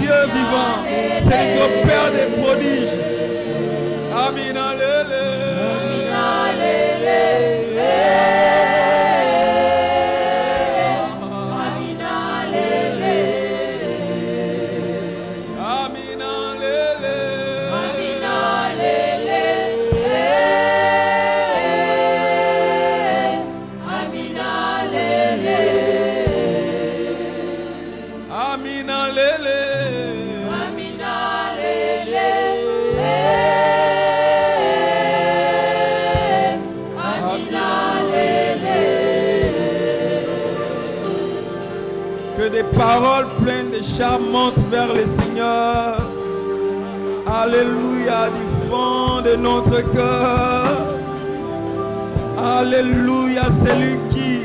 Dieu vivant. C'est le Père des prodiges. Amen. Des paroles pleines de charme montent vers le Seigneur. Alléluia, du fond de notre cœur. Alléluia, c'est lui qui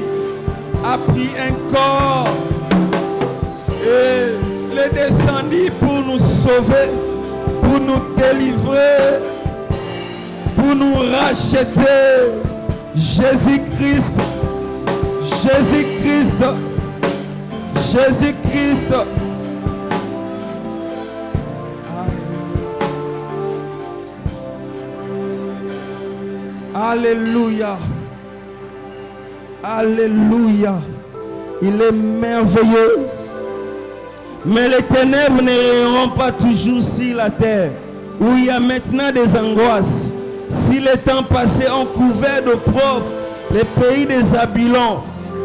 a pris un corps et il est descendu pour nous sauver, pour nous délivrer, pour nous racheter. Jésus-Christ, Jésus-Christ, Jésus-Christ. Alléluia. Alléluia. Il est merveilleux. Mais les ténèbres ne règneront pas toujours sur la terre, où il y a maintenant des angoisses. Si les temps passés ont couvert d'opprobre les pays des Zabulon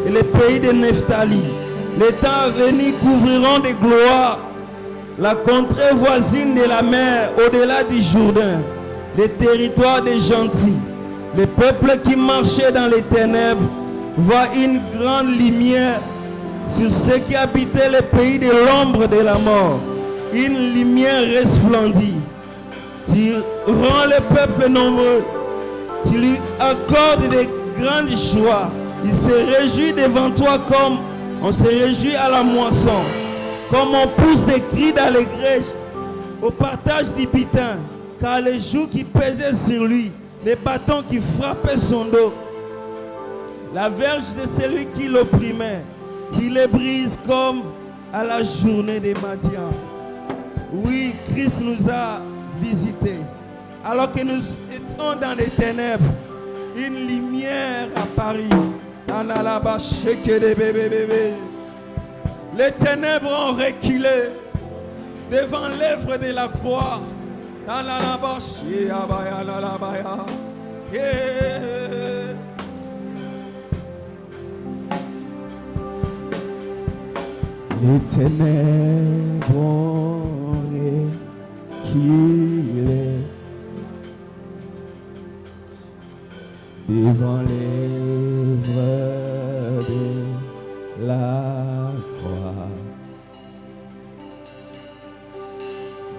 et les pays de Nephtali, les temps à venir couvriront de gloire la contrée voisine de la mer, au-delà du Jourdain, des territoires des gentils. Les peuples qui marchaient dans les ténèbres voient une grande lumière. Sur ceux qui habitaient le pays de l'ombre de la mort, une lumière resplendit. Tu rends le peuple nombreux, tu lui accordes de grandes joies. Il se réjouit devant toi comme on se réjouit à la moisson, comme on pousse des cris d'allégresse au partage du butin, car les jougs qui pesaient sur lui, les bâtons qui frappaient son dos, la verge de celui qui l'opprimait, tu les brises comme à la journée des Madian. Oui, Christ nous a visités. Alors que nous étions dans les ténèbres, une lumière apparut. Les ténèbres ont reculé devant l'œuvre de la croix. Les ténèbres ont reculé devant l'œuvre de la croix,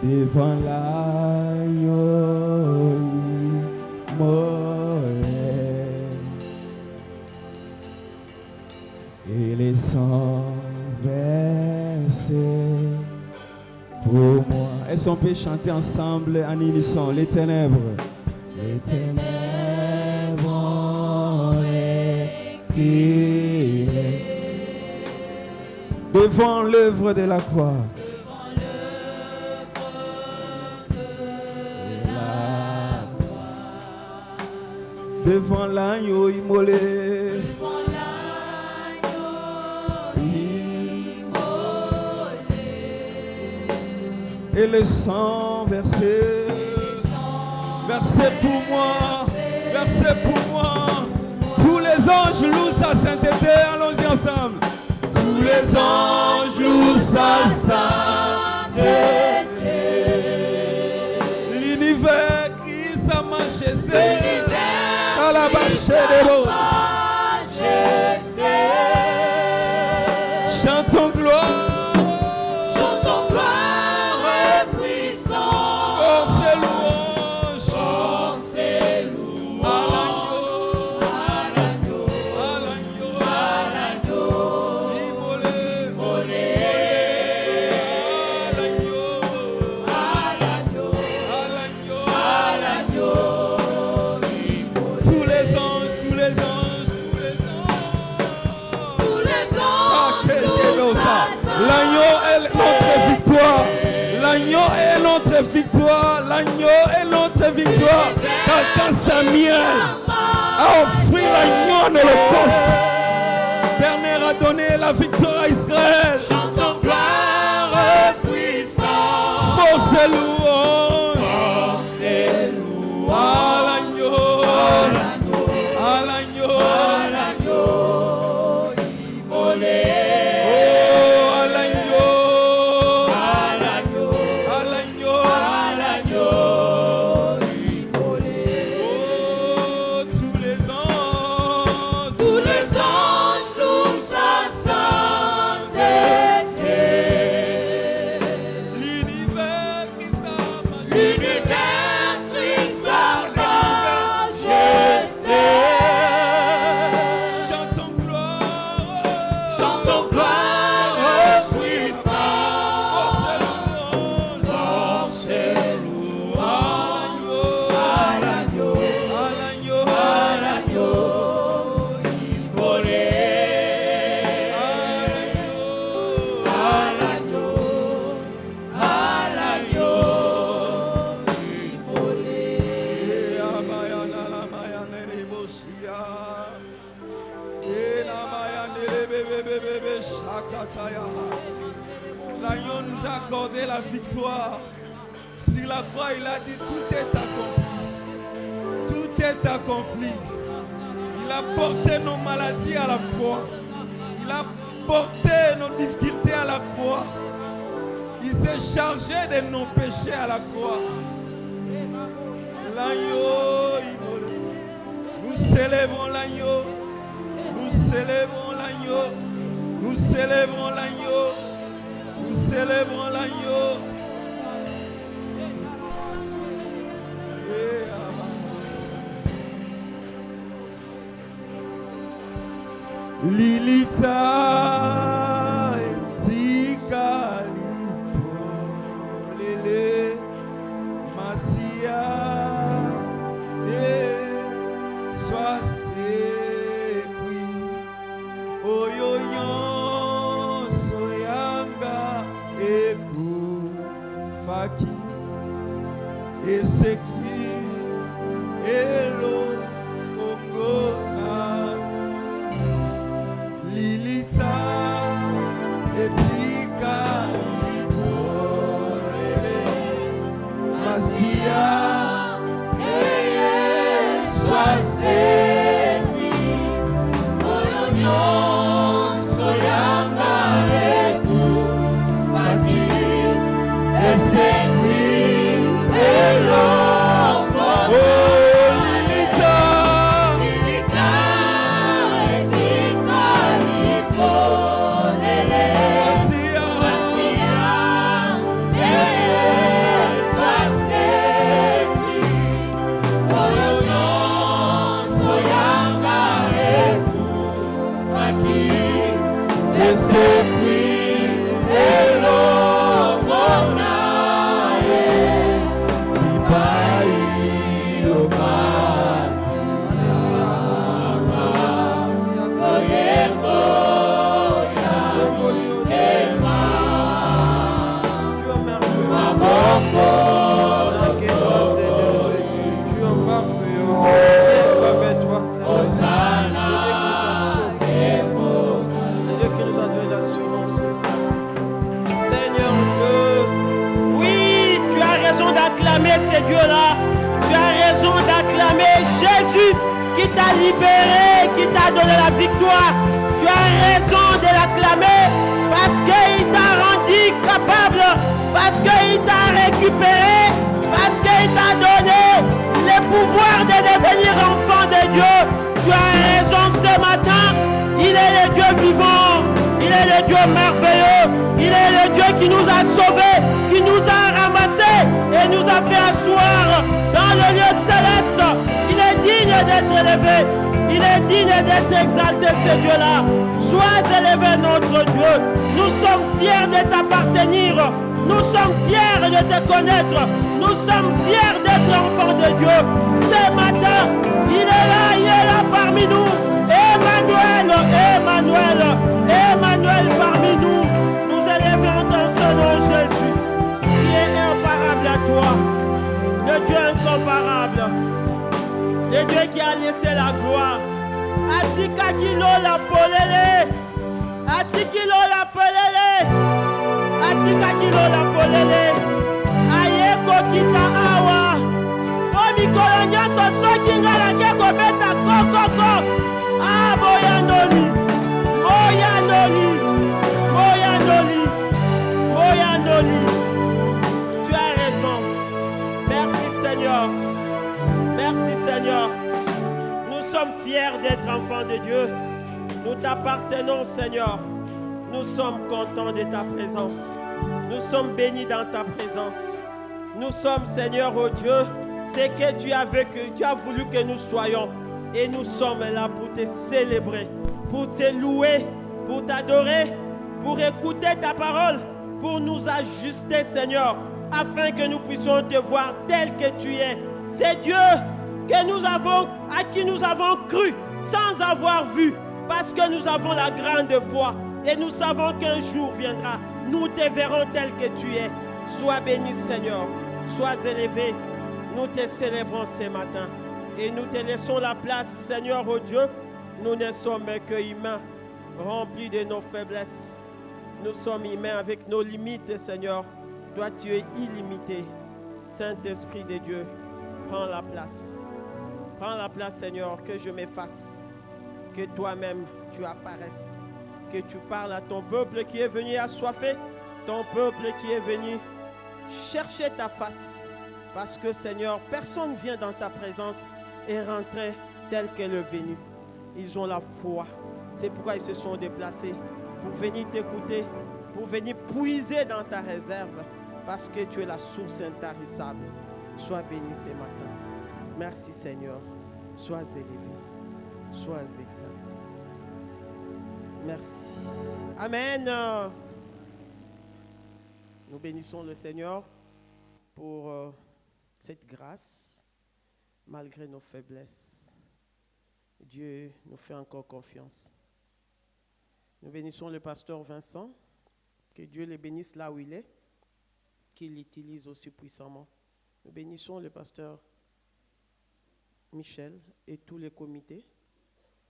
devant l'agneau immolé et les sangs versés pour moi. Est-ce qu'on peut chanter ensemble en unisson? Les ténèbres, les ténèbres ont reculé devant l'œuvre de la croix, devant l'agneau immolé, et le sang versé, versé pour moi, versé pour moi. Tous les anges louent sa sainteté, allons-y ensemble. Tous les anges louent sa sainteté. L'univers crie sa majesté. À la bâche des mots. Chantons gloire. est notre victoire. L'agneau est notre victoire. Car quand Samuel a offert l'agneau en holocauste, l'Éternel a donné la victoire à Israël. Chantons gloire puissante. Force et louange. Force et louange. À l'agneau. À l'agneau. À l'agneau immolé. Oh, à l'agneau. À l'agneau. À l'agneau. À l'agneau immolé. Oh, tous les anges. Tous les anges louent sa sainteté. L'univers crie sa majesté. L'univers crie sa majesté. Chantons gloire. Chantons gloire puissante. Force et louange. Force et louange. À À l'agneau. l'agneau. À l'agneau immolé. À l'agneau. À l'agneau immolé. Et abayana la mayane rebosia. Et la mayane rebebebebe shakataya. L'agneau nous a accordé la victoire. Sur la croix, il a dit tout est accompli. Tout est accompli. Il a porté nos maladies à la croix. Il a porté nos difficultés à la croix. Il s'est chargé de nos péchés à la croix. L'agneau, nous célébrons l'agneau. Nous célébrons l'agneau. Nous célébrons l'agneau. Nous célébrons l'agneau. Lilita etika lipolele masia sois sekwi oyoyon soyanga ekufaki esekwi elo okona Lilita etika ikorele masia sois Sekwi, oyoyon soyanga ekufaki, esekwi elongo. oh Lilita Lilita etika likolele. masia Masia, sois sekwi, oyoyon soyanga ekufaki, esekwi elongo naye, ipai ofati oyembo ya motema. Maboko Hosanna Seigneur Dieu, oui, tu as raison d'acclamer ces dieux-là. Tu as raison d'acclamer Jésus qui t'a libéré, qui t'a donné la victoire. Tu as raison de l'acclamer parce qu'il t'a rendu capable, parce qu'il t'a récupéré, parce qu'il t'a donné le pouvoir de devenir enfant de Dieu. Tu as raison ce matin. Il est le Dieu vivant. Il est le Dieu merveilleux. Il est le Dieu qui nous a sauvés, qui nous a ramassés et nous a fait asseoir dans le lieu céleste. Il est digne d'être élevé. Il est digne d'être exalté, ce Dieu-là. Sois élevé, notre Dieu. Nous sommes fiers de t'appartenir. Nous sommes fiers de te connaître. Nous sommes fiers d'être enfants de Dieu. Ce matin, il est là parmi nous. Emmanuel, Emmanuel, Emmanuel parmi nous. Nous élevons ton Saint-Nom, Jésus, qui est le Dieu incomparable, le Dieu qui a laissé la gloire. Atika kilo la polele, atikilo la polele, atika kilo la polele, ayeko kita awa, po mikolo nyonso soki ngala ke kobeta kokoko, boyandoli, boyandoli, boyandoli, boyandoli. Tu as raison. Merci Seigneur. Merci Seigneur. Nous sommes fiers d'être enfants de Dieu. Nous t'appartenons Seigneur. Nous sommes contents de ta présence. Nous sommes bénis dans ta présence. Nous sommes Seigneur, oh Dieu, c'est que tu as voulu que nous soyons. Et nous sommes là pour te célébrer, pour te louer, pour t'adorer, pour écouter ta parole, pour nous ajuster Seigneur, afin que nous puissions te voir tel que tu es. C'est Dieu à qui nous avons cru sans avoir vu, parce que nous avons la grande foi et nous savons qu'un jour viendra, nous te verrons tel que tu es. Sois béni Seigneur, sois élevé. Nous te célébrons ce matin et nous te laissons la place Seigneur, oh Dieu. Nous ne sommes que humains, remplis de nos faiblesses. Nous sommes humains avec nos limites Seigneur. Toi tu es illimité. Saint-Esprit de Dieu, prends la place. Prends la place, Seigneur, que je m'efface, que toi-même tu apparaisses, que tu parles à ton peuple qui est venu assoiffé, ton peuple qui est venu chercher ta face. Parce que, Seigneur, personne ne vient dans ta présence et rentrer tel qu'elle est venue. Ils ont la foi. C'est pourquoi ils se sont déplacés pour venir t'écouter, pour venir puiser dans ta réserve, parce que tu es la source intarissable. Sois béni ce matin. Merci Seigneur, sois élevé, sois exalté. Merci. Amen. Nous bénissons le Seigneur pour cette grâce, malgré nos faiblesses. Dieu nous fait encore confiance. Nous bénissons le pasteur Vincent, que Dieu le bénisse là où il est, qu'il l'utilise aussi puissamment. Nous bénissons le pasteur Michel et tous les comités,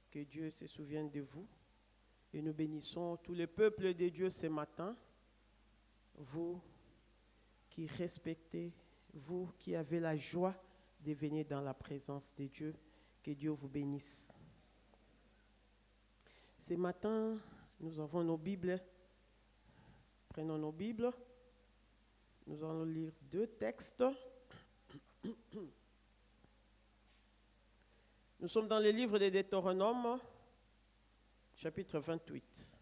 que Dieu se souvienne de vous. Et nous bénissons tous les peuples de Dieu ce matin, vous qui respectez, vous qui avez la joie de venir dans la présence de Dieu, que Dieu vous bénisse. Ce matin, nous avons nos Bibles. Prenons nos Bibles. Nous allons lire 2 textes. Nous sommes dans le livre de Deutéronome, chapitre 28.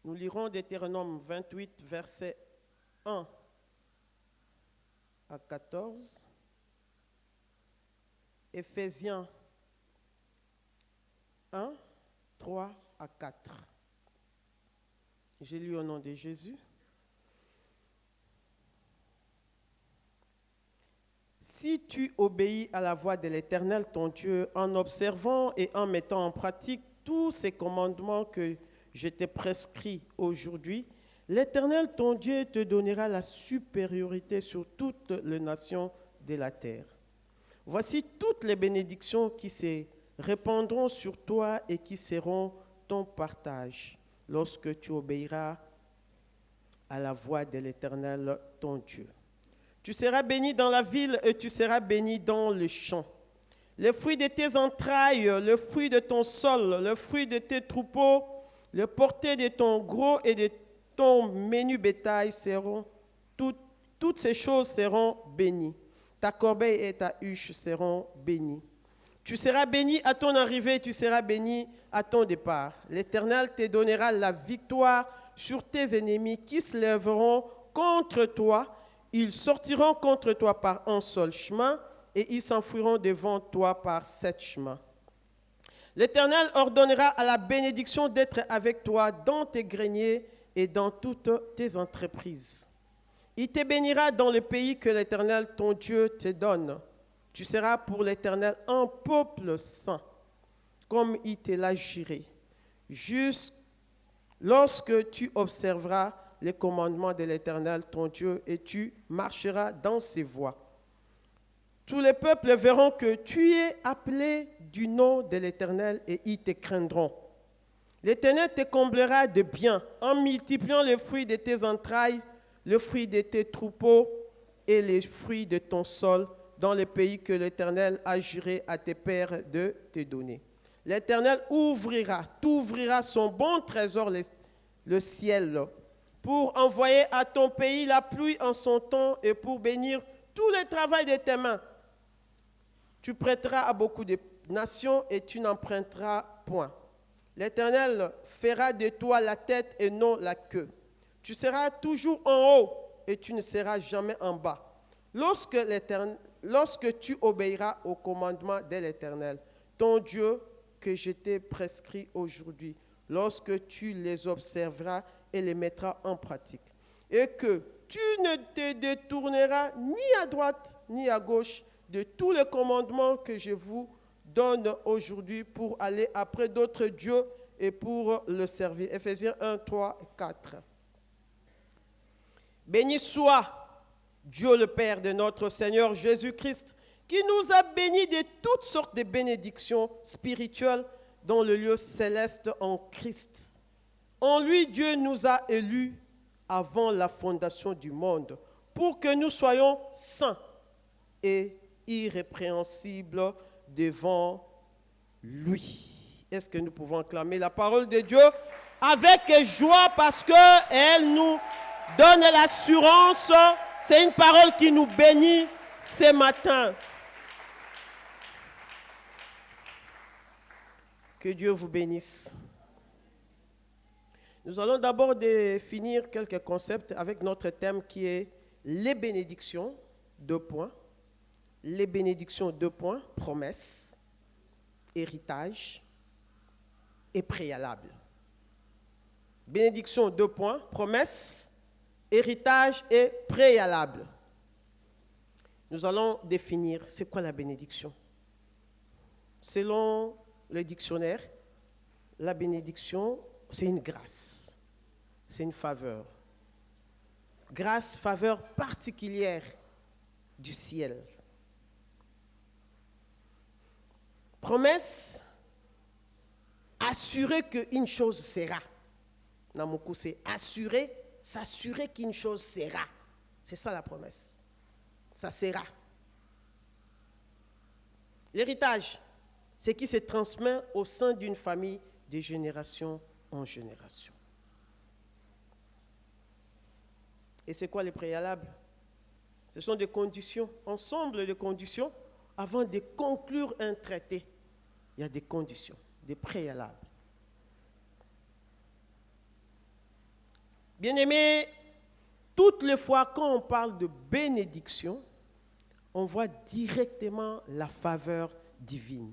Nous lirons Deutéronome 28, versets 1 à 14. Éphésiens 1, 3 à 4. J'ai lu au nom de Jésus. Si tu obéis à la voix de l'Éternel, ton Dieu, en observant et en mettant en pratique tous ces commandements que je t'ai prescrits aujourd'hui, l'Éternel, ton Dieu, te donnera la supériorité sur toutes les nations de la terre. Voici toutes les bénédictions qui se répandront sur toi et qui seront ton partage lorsque tu obéiras à la voix de l'Éternel, ton Dieu. Tu seras béni dans la ville et tu seras béni dans le champ. Le fruit de tes entrailles, le fruit de ton sol, le fruit de tes troupeaux, le porté de ton gros et de ton menu bétail seront, toutes ces choses seront bénies. Ta corbeille et ta huche seront bénies. Tu seras béni à ton arrivée, tu seras béni à ton départ. L'Éternel te donnera la victoire sur tes ennemis qui se lèveront contre toi. Ils sortiront contre toi par un seul chemin et ils s'enfuiront devant toi par 7 chemins. L'Éternel ordonnera à la bénédiction d'être avec toi dans tes greniers et dans toutes tes entreprises. Il te bénira dans le pays que l'Éternel, ton Dieu, te donne. Tu seras pour l'Éternel un peuple saint, comme il te l'a juré. Juste lorsque tu observeras les commandements de l'Éternel, ton Dieu, et tu marcheras dans ses voies. Tous les peuples verront que tu es appelé du nom de l'Éternel et ils te craindront. L'Éternel te comblera de bien en multipliant les fruits de tes entrailles, le fruit de tes troupeaux et les fruits de ton sol dans le pays que l'Éternel a juré à tes pères de te donner. L'Éternel t'ouvrira son bon trésor, le ciel, pour envoyer à ton pays la pluie en son temps et pour bénir tout le travail de tes mains. Tu prêteras à beaucoup de nations et tu n'emprunteras point. L'Éternel fera de toi la tête et non la queue. Tu seras toujours en haut et tu ne seras jamais en bas. Lorsque tu obéiras au commandement de l'Éternel, ton Dieu, que je t'ai prescrit aujourd'hui, lorsque tu les observeras et les mettras en pratique, et que tu ne te détourneras ni à droite ni à gauche de tous les commandements que je vous donne aujourd'hui pour aller après d'autres dieux et pour le servir. Éphésiens 1, 3 et 4. Béni soit Dieu le Père de notre Seigneur Jésus-Christ, qui nous a bénis de toutes sortes de bénédictions spirituelles dans le lieu céleste en Christ. En lui, Dieu nous a élus avant la fondation du monde, pour que nous soyons saints et irrépréhensibles devant lui. Est-ce que nous pouvons acclamer la parole de Dieu avec joie parce qu'elle nous donne l'assurance? C'est une parole qui nous bénit ce matin. Que Dieu vous bénisse. Nous allons d'abord définir quelques concepts avec notre thème qui est les bénédictions, 2 points. Les bénédictions, 2 points, promesses, héritage et préalable. Bénédiction, 2 points, promesses, héritage et préalable. Nous allons définir c'est quoi la bénédiction. Selon le dictionnaire, la bénédiction, c'est une grâce, c'est une faveur. Grâce, faveur particulière du ciel. Promesse, assurer qu'une chose sera. Dans mon coup, c'est assurer, s'assurer qu'une chose sera. C'est ça la promesse. Ça sera. L'héritage, c'est qui se transmet au sein d'une famille de génération en génération. Et c'est quoi les préalables? Ce sont des conditions, ensemble de conditions, avant de conclure un traité. Il y a des conditions, des préalables. Bien-aimés, toutes les fois quand on parle de bénédiction, on voit directement la faveur divine.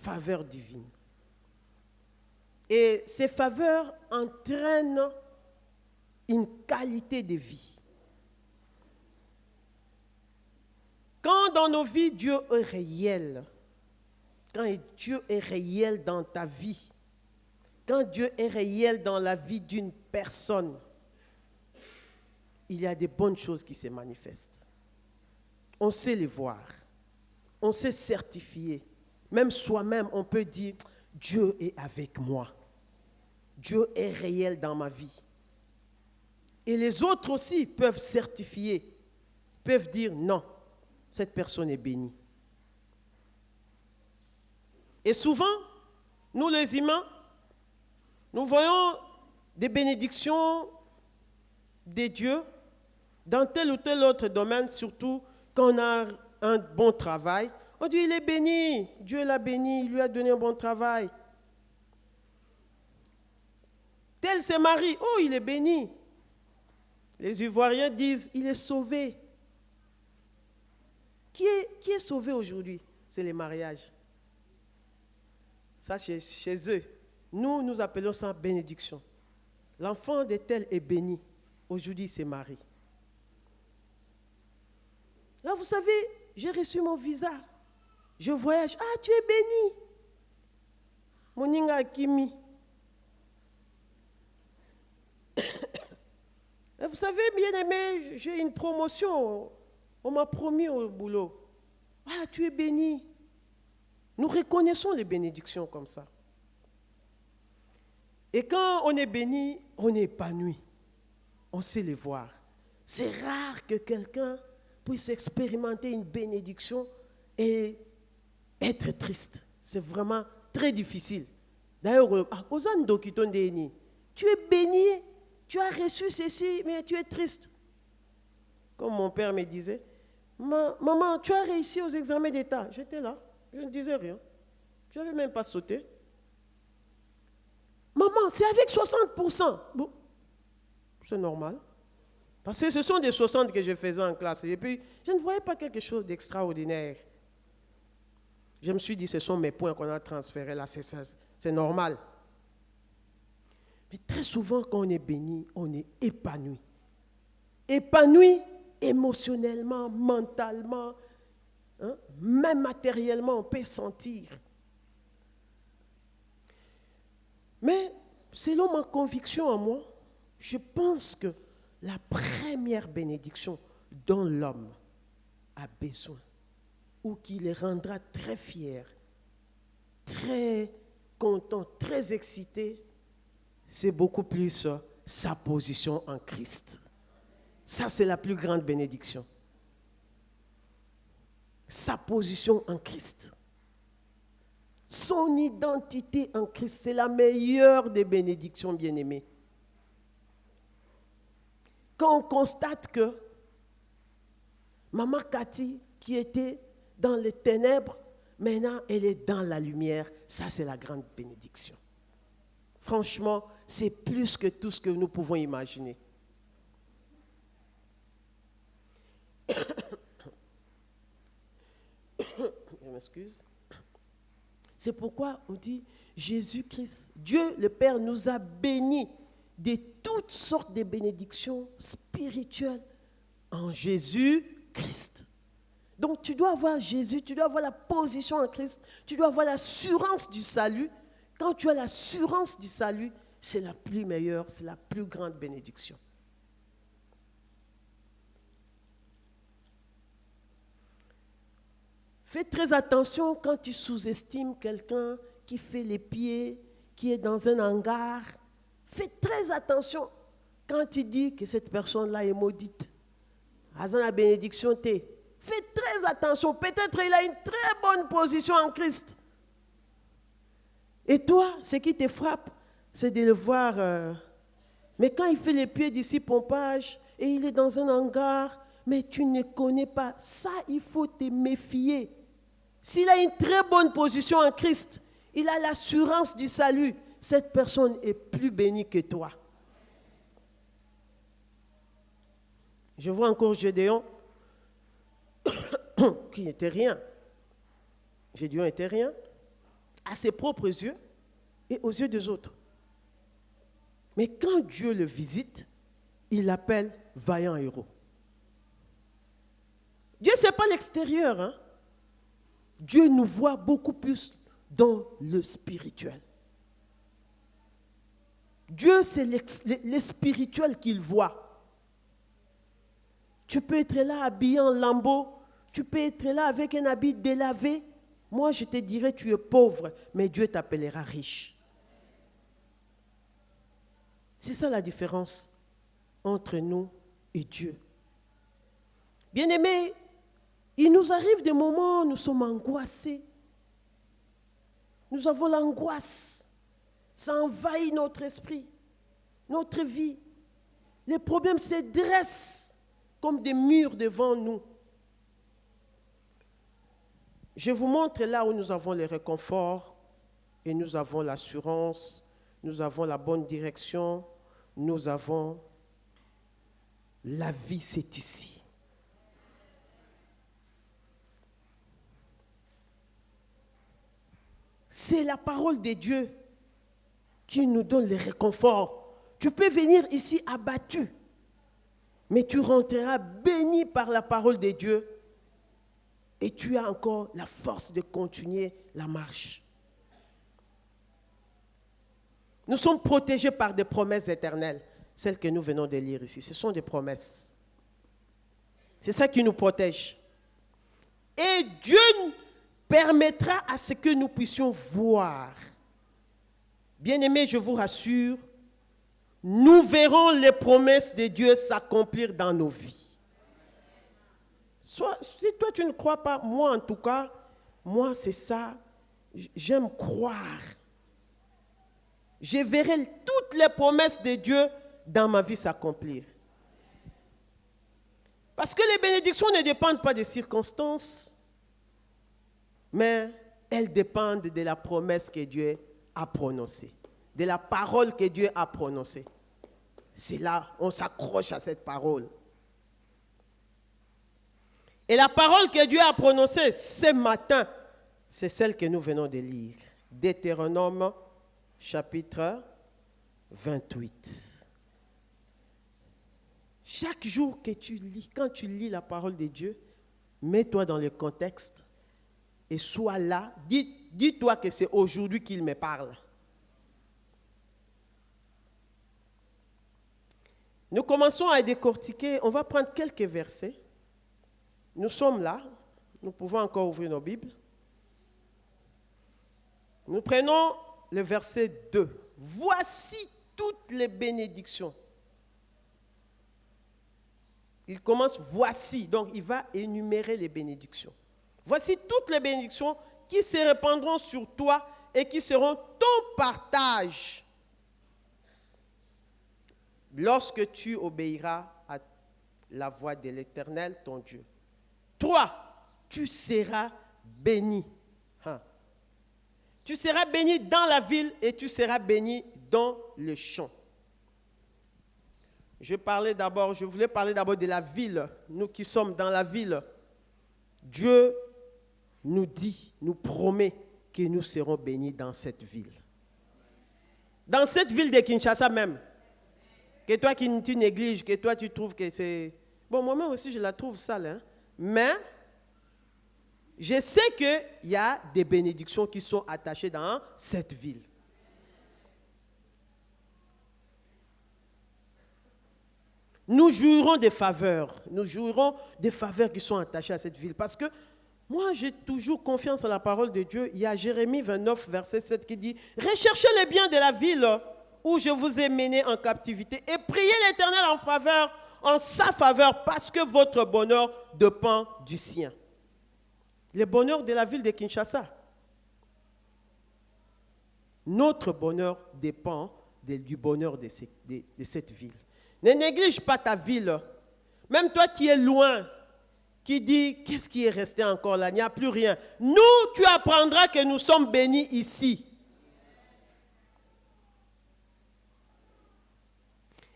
Faveur divine. Et ces faveurs entraînent une qualité de vie. Quand dans nos vies, Dieu est réel, quand Dieu est réel dans ta vie, quand Dieu est réel dans la vie d'une personne, il y a des bonnes choses qui se manifestent. On sait les voir, on sait certifier. Même soi-même, on peut dire, Dieu est avec moi. Dieu est réel dans ma vie. Et les autres aussi peuvent certifier, peuvent dire non, cette personne est bénie. Et souvent, nous les humains, nous voyons des bénédictions de Dieu dans tel ou tel autre domaine, surtout quand on a un bon travail. On dit, il est béni, Dieu l'a béni, il lui a donné un bon travail. Tel se marie, oh, il est béni. Les Ivoiriens disent, il est sauvé. Qui est sauvé aujourd'hui? C'est les mariages. Ça, chez eux. Nous appelons ça bénédiction. L'enfant de tel est béni. Aujourd'hui, il se marie. Là, vous savez, j'ai reçu mon visa. Je voyage. Ah, tu es béni. Moninga Kimi. vous savez, bien aimé, j'ai une promotion. On m'a promis au boulot. Ah, tu es béni. Nous reconnaissons les bénédictions comme ça. Et quand on est béni, on est épanoui. On sait les voir. C'est rare que quelqu'un puisse expérimenter une bénédiction et être triste. C'est vraiment très difficile. D'ailleurs, tu es béni, tu as reçu ceci, mais tu es triste. Comme mon père me disait, maman, tu as réussi aux examens d'État. J'étais là, je ne disais rien. Je n'avais même pas sauté. Maman, c'est avec 60%. Bon, c'est normal. Parce que ce sont des 60 que je faisais en classe. Et puis, je ne voyais pas quelque chose d'extraordinaire. Je me suis dit, ce sont mes points qu'on a transférés là, c'est normal. Mais très souvent, quand on est béni, on est épanoui. Épanoui émotionnellement, mentalement, hein, même matériellement, on peut sentir. Mais selon ma conviction en moi, je pense que la première bénédiction dont l'homme a besoin, ou qui le rendra très fier, très content, très excité, c'est beaucoup plus sa position en Christ. Ça, c'est la plus grande bénédiction. Sa position en Christ. Son identité en Christ, c'est la meilleure des bénédictions, bien-aimées. Quand on constate que Maman Cathy, qui était dans les ténèbres, maintenant elle est dans la lumière, ça c'est la grande bénédiction. Franchement, c'est plus que tout ce que nous pouvons imaginer. Je m'excuse. C'est pourquoi on dit Jésus-Christ, Dieu le Père nous a bénis de toutes sortes de bénédictions spirituelles en Jésus-Christ. Donc tu dois avoir Jésus, tu dois avoir la position en Christ, tu dois avoir l'assurance du salut. Quand tu as l'assurance du salut, c'est la plus meilleure, c'est la plus grande bénédiction. Fais très attention quand tu sous-estimes quelqu'un qui fait les pieds, qui est dans un hangar. Fais très attention quand tu dis que cette personne-là est maudite. Azan la bénédiction t'est. Fais très attention. Peut-être qu'il a une très bonne position en Christ. Et toi, ce qui te frappe, c'est de le voir. Mais quand il fait les pieds d'ici pompage et il est dans un hangar, mais tu ne connais pas. Ça, il faut te méfier. S'il a une très bonne position en Christ, il a l'assurance du salut, cette personne est plus bénie que toi. Je vois encore Gédéon, qui n'était rien. Gédéon n'était rien, à ses propres yeux et aux yeux des autres. Mais quand Dieu le visite, il l'appelle vaillant héros. Dieu, ce n'est pas l'extérieur, hein? Dieu nous voit beaucoup plus dans le spirituel. Dieu, c'est le spirituel qu'il voit. Tu peux être là habillé en lambeau, tu peux être là avec un habit délavé. Moi, je te dirais, tu es pauvre, mais Dieu t'appellera riche. C'est ça la différence entre nous et Dieu. Bien-aimés, il nous arrive des moments où nous sommes angoissés. Nous avons l'angoisse. Ça envahit notre esprit, notre vie. Les problèmes se dressent comme des murs devant nous. Je vous montre là où nous avons le réconfort et nous avons l'assurance, nous avons la bonne direction, nous avons la vie, c'est ici. C'est la parole de Dieu qui nous donne le réconfort. Tu peux venir ici abattu, mais tu rentreras béni par la parole de Dieu et tu as encore la force de continuer la marche. Nous sommes protégés par des promesses éternelles. celles que nous venons de lire ici. Ce sont des promesses. C'est ça qui nous protège. Et Dieu permettra à ce que nous puissions voir. Bien-aimés, je vous rassure, nous verrons les promesses de Dieu s'accomplir dans nos vies. Si toi tu ne crois pas, moi en tout cas, moi c'est ça, j'aime croire. Je verrai toutes les promesses de Dieu dans ma vie s'accomplir. Parce que les bénédictions ne dépendent pas des circonstances, mais elles dépendent de la promesse que Dieu a prononcée, de la parole que Dieu a prononcée. C'est là, on s'accroche à cette parole. Et la parole que Dieu a prononcée ce matin, c'est celle que nous venons de lire. Deutéronome, chapitre 28. Chaque jour que tu lis, quand tu lis la parole de Dieu, mets-toi dans le contexte et sois là. Dis-toi que c'est aujourd'hui qu'il me parle. Nous commençons à décortiquer. On va prendre quelques versets. Nous sommes là. Nous pouvons encore ouvrir nos Bibles. Nous prenons le verset 2. Voici toutes les bénédictions. Il commence, voici. Donc, il va énumérer les bénédictions. Voici toutes les bénédictions qui se répandront sur toi et qui seront ton partage lorsque tu obéiras à la voix de l'Éternel, ton Dieu. 3. Tu seras béni. Tu seras béni dans la ville et tu seras béni dans le champ. Je voulais parler d'abord de la ville. Nous qui sommes dans la ville, Dieu nous dit, nous promet que nous serons bénis dans cette ville. Dans cette ville de Kinshasa même. Que toi qui tu négliges, que toi tu trouves que c'est... Bon, moi-même aussi je la trouve sale, hein? Mais je sais qu'il y a des bénédictions qui sont attachées dans cette ville. Nous jouirons des faveurs. Nous jouirons des faveurs qui sont attachées à cette ville. Parce que moi, j'ai toujours confiance en la parole de Dieu. Il y a Jérémie 29, verset 7 qui dit « Recherchez les biens de la ville où je vous ai mené en captivité et priez l'Éternel en sa faveur, parce que votre bonheur dépend du sien. » Le bonheur de la ville de Kinshasa. Notre bonheur dépend du bonheur de cette ville. Ne néglige pas ta ville. Même toi qui es loin, qui dit, qu'est-ce qui est resté encore là? Il n'y a plus rien. Nous, tu apprendras que nous sommes bénis ici.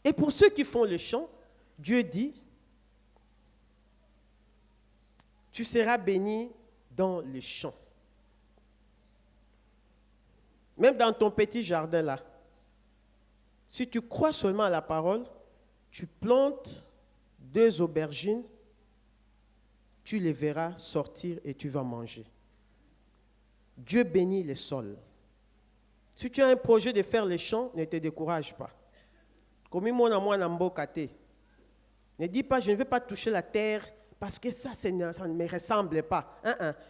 Et pour ceux qui font le chant, Dieu dit, tu seras béni dans le champ. Même dans ton petit jardin là. Si tu crois seulement à la parole, tu plantes 2 aubergines, tu les verras sortir et tu vas manger. Dieu bénit les sols. Si tu as un projet de faire les champs, ne te décourage pas. Comme moi, ne dis pas, je ne vais pas toucher la terre parce que ça ne me ressemble pas.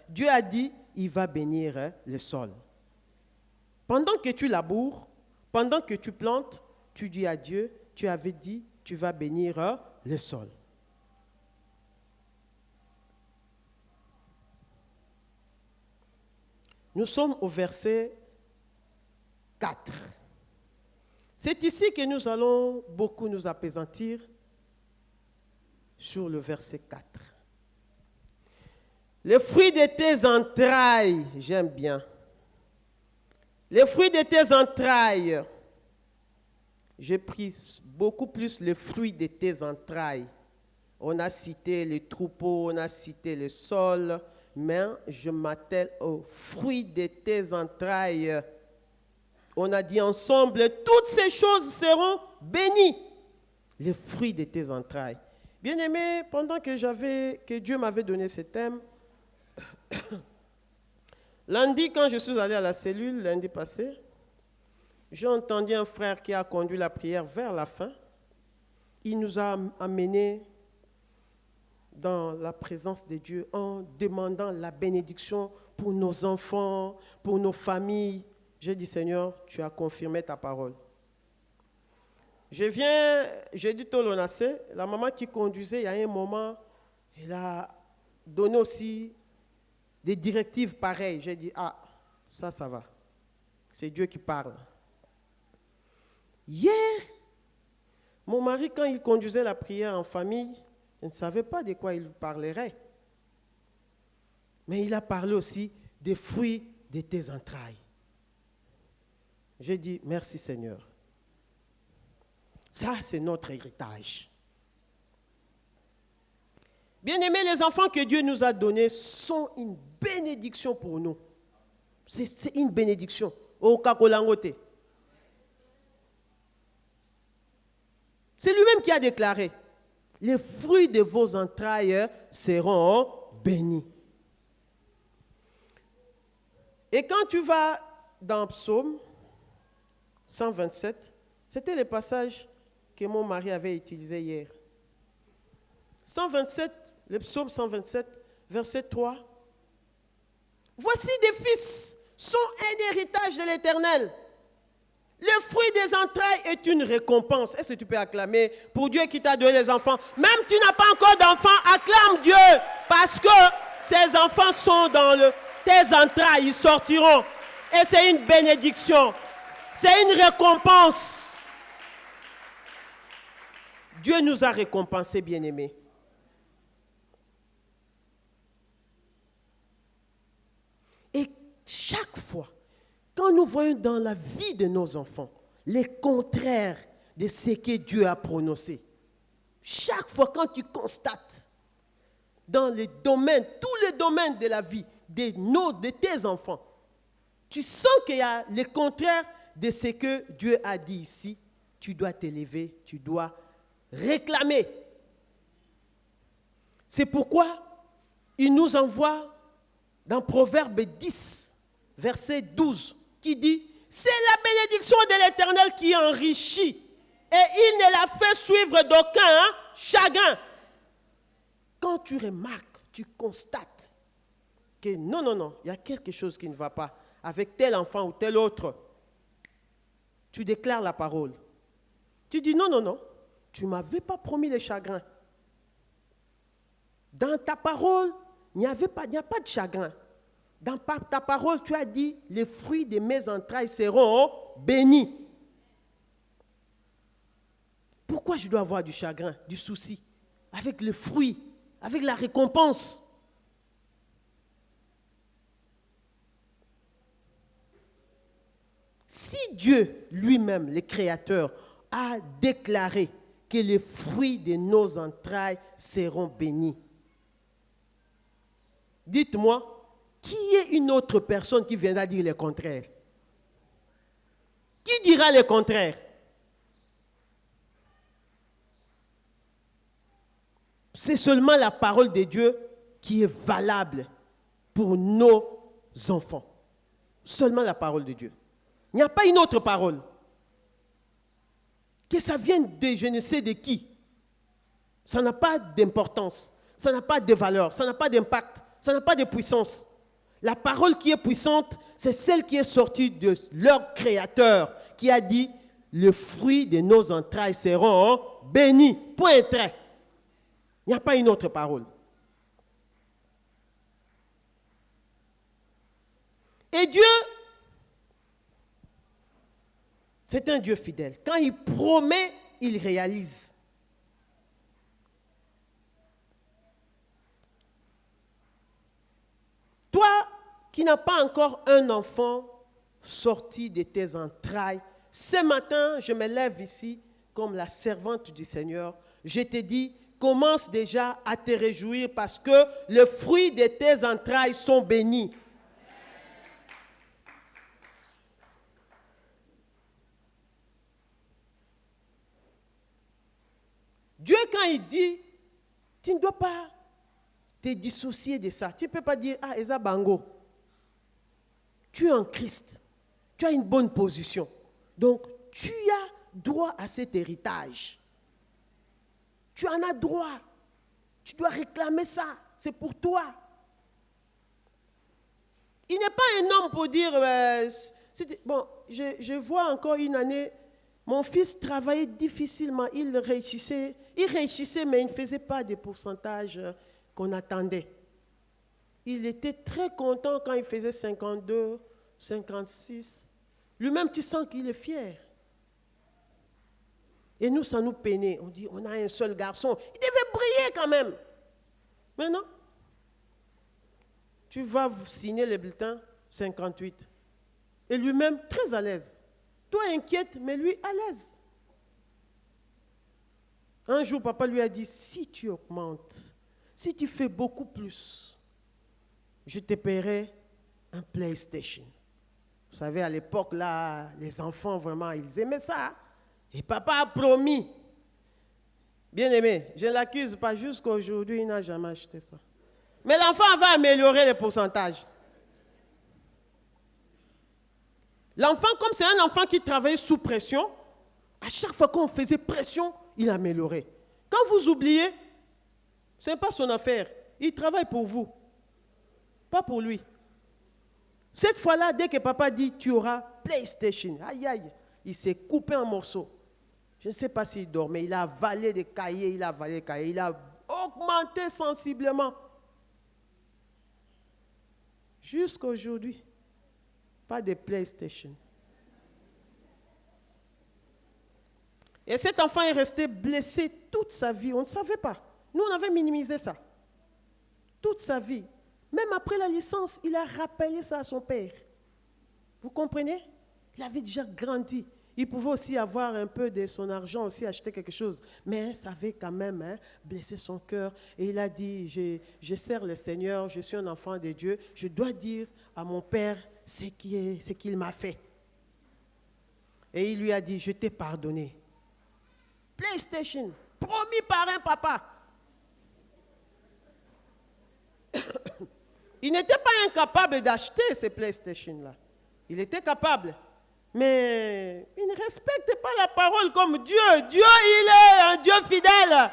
Dieu a dit, il va bénir le sol. Pendant que tu laboures, pendant que tu plantes, tu dis à Dieu, tu avais dit, tu vas bénir le sol. Nous sommes au verset 4. C'est ici que nous allons beaucoup nous appesantir sur le verset 4. Les fruits de tes entrailles, j'aime bien. Les fruits de tes entrailles, j'ai pris beaucoup plus les fruits de tes entrailles. On a cité les troupeaux, on a cité le sol, mais je m'attelle aux fruits de tes entrailles. On a dit ensemble, toutes ces choses seront bénies. Les fruits de tes entrailles. Bien-aimé, pendant que Dieu m'avait donné ce thème, lundi, quand je suis allé à la cellule, lundi passé, j'ai entendu un frère qui a conduit la prière vers la fin. il nous a amenés dans la présence de Dieu en demandant la bénédiction pour nos enfants, pour nos familles. J'ai dit, Seigneur, tu as confirmé ta parole. J'ai dit Tolonacé, la maman qui conduisait, il y a un moment, elle a donné aussi des directives pareilles. J'ai dit, ah, ça va. C'est Dieu qui parle. Hier, mon mari, quand il conduisait la prière en famille, il ne savait pas de quoi il parlerait. Mais il a parlé aussi des fruits de tes entrailles. J'ai dit, merci Seigneur. Ça, c'est notre héritage. Bien-aimés, les enfants que Dieu nous a donnés sont une bénédiction pour nous. C'est une bénédiction. Au Kakolangote. C'est lui-même qui a déclaré, les fruits de vos entrailles seront bénis. Et quand tu vas dans Psaume 127, c'était le passage que mon mari avait utilisé hier. 127, le psaume 127, verset 3. Voici des fils sont un héritage de l'Éternel. Le fruit des entrailles est une récompense. Est-ce que tu peux acclamer pour Dieu qui t'a donné les enfants? Même tu n'as pas encore d'enfants, acclame Dieu. Parce que ces enfants sont dans tes entrailles, ils sortiront. Et c'est une bénédiction. C'est une récompense. Dieu nous a récompensés, bien-aimés. Et chaque fois, quand nous voyons dans la vie de nos enfants les contraires de ce que Dieu a prononcé, chaque fois quand tu constates dans les domaines, tous les domaines de la vie de tes enfants, tu sens qu'il y a le contraire de ce que Dieu a dit ici, tu dois t'élever, tu dois réclamer. C'est pourquoi il nous envoie dans Proverbe 10, verset 12, qui dit, c'est la bénédiction de l'Éternel qui enrichit, et il ne la fait suivre d'aucun chagrin. Quand tu remarques, tu constates que non, il y a quelque chose qui ne va pas avec tel enfant ou tel autre, tu déclares la parole. Tu dis non, tu ne m'avais pas promis les chagrins. Dans ta parole, il n'y a pas de chagrin. Dans ta parole, tu as dit, les fruits de mes entrailles seront bénis. Pourquoi je dois avoir du chagrin, du souci, avec le fruit, avec la récompense? Si Dieu lui-même, le Créateur, a déclaré que les fruits de nos entrailles seront bénis, dites-moi, qui est une autre personne qui viendra dire le contraire? Qui dira le contraire? C'est seulement la parole de Dieu qui est valable pour nos enfants. Seulement la parole de Dieu. Il n'y a pas une autre parole. Que ça vienne de je ne sais de qui. Ça n'a pas d'importance. Ça n'a pas de valeur. Ça n'a pas d'impact. Ça n'a pas de puissance. La parole qui est puissante, c'est celle qui est sortie de leur Créateur, qui a dit, le fruit de nos entrailles seront bénis. Point trait. Il n'y a pas une autre parole. Et Dieu, c'est un Dieu fidèle. Quand il promet, il réalise. Toi qui n'as pas encore un enfant sorti de tes entrailles, ce matin, je me lève ici comme la servante du Seigneur. Je te dis, commence déjà à te réjouir parce que les fruits de tes entrailles sont bénis. Dieu, quand il dit, tu ne dois pas te dissocier de ça. Tu ne peux pas dire, ah, Eza Bango. Tu es en Christ. Tu as une bonne position. Donc, tu as droit à cet héritage. Tu en as droit. Tu dois réclamer ça. C'est pour toi. Il n'est pas un homme pour dire, bon, je vois encore une année, mon fils travaillait difficilement, il réussissait, mais il ne faisait pas des pourcentages qu'on attendait. Il était très content quand il faisait 52, 56. Lui-même, tu sens qu'il est fier. Et nous, ça nous peinait. On dit, on a un seul garçon. Il devait briller quand même. Mais non. Tu vas signer le bulletin 58. Et lui-même, très à l'aise. Toi, inquiète, mais lui, à l'aise. Un jour, papa lui a dit, si tu augmentes, si tu fais beaucoup plus, je te paierai un PlayStation. Vous savez, à l'époque, là, les enfants, vraiment, ils aimaient ça. Et papa a promis. Bien aimé, je ne l'accuse pas, jusqu'à aujourd'hui, il n'a jamais acheté ça. Mais l'enfant va améliorer les pourcentages. L'enfant, comme c'est un enfant qui travaillait sous pression, à chaque fois qu'on faisait pression, il améliorait. Quand vous oubliez, ce n'est pas son affaire. Il travaille pour vous, pas pour lui. Cette fois-là, dès que papa dit, tu auras PlayStation, aïe aïe, il s'est coupé en morceaux. Je ne sais pas s'il dormait, il a avalé des cahiers, il a augmenté sensiblement. Jusqu'à aujourd'hui, pas de PlayStation. Et cet enfant est resté blessé toute sa vie. On ne savait pas. Nous, on avait minimisé ça. Toute sa vie. Même après la licence, il a rappelé ça à son père. Vous comprenez? Il avait déjà grandi. Il pouvait aussi avoir un peu de son argent, aussi acheter quelque chose. Mais ça avait quand même blessé son cœur. Et il a dit, je sers le Seigneur, je suis un enfant de Dieu. Je dois dire à mon père ce qu'il m'a fait. Et il lui a dit, je t'ai pardonné. PlayStation, promis par un papa. Il n'était pas incapable d'acheter ces PlayStation-là. Il était capable. Mais il ne respecte pas la parole comme Dieu. Dieu, il est un Dieu fidèle.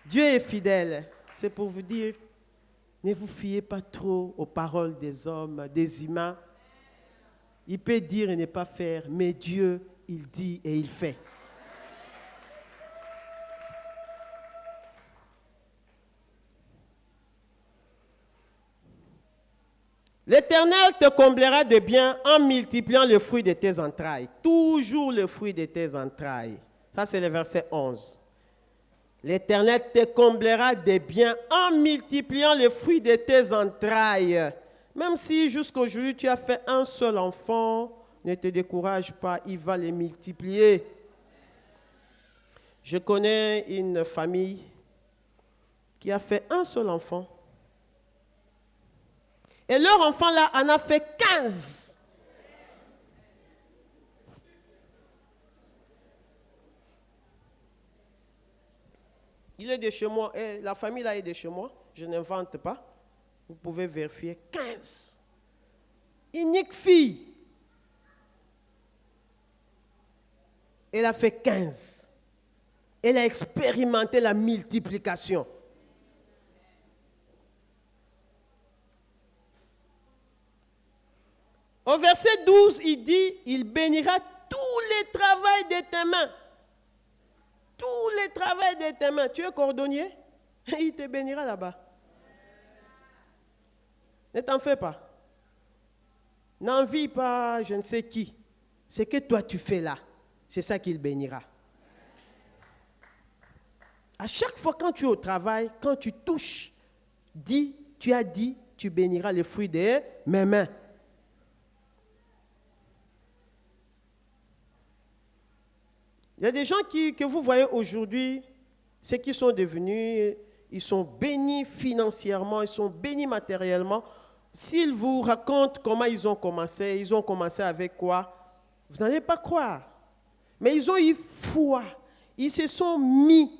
Dieu est fidèle. C'est pour vous dire, ne vous fiez pas trop aux paroles des hommes, des humains. Il peut dire et ne pas faire, mais Dieu, il dit et il fait. L'Éternel te comblera de biens en multipliant le fruit de tes entrailles. Toujours le fruit de tes entrailles. Ça, c'est le verset 11. L'Éternel te comblera de biens en multipliant le fruit de tes entrailles. Même si jusqu'aujourd'hui tu as fait un seul enfant, ne te décourage pas, il va les multiplier. Je connais une famille qui a fait un seul enfant. Et leur enfant là en a fait 15. Il est de chez moi, et la famille là est de chez moi, je n'invente pas. Vous pouvez vérifier, 15. Unique fille. Elle a fait 15. Elle a expérimenté la multiplication. Au verset 12, il dit, il bénira tous les travaux de tes mains. Tous les travaux de tes mains. Tu es cordonnier? Il te bénira là-bas. Ne t'en fais pas. N'envie pas je ne sais qui. Ce que toi tu fais là, c'est ça qu'il bénira. À chaque fois quand tu es au travail, quand tu touches, tu as dit, tu béniras les fruits de mes mains. Il y a des gens que vous voyez aujourd'hui, ceux qui sont devenus, ils sont bénis financièrement, ils sont bénis matériellement. S'ils vous racontent comment ils ont commencé avec quoi, vous n'allez pas croire. Mais ils ont eu foi. Ils se sont mis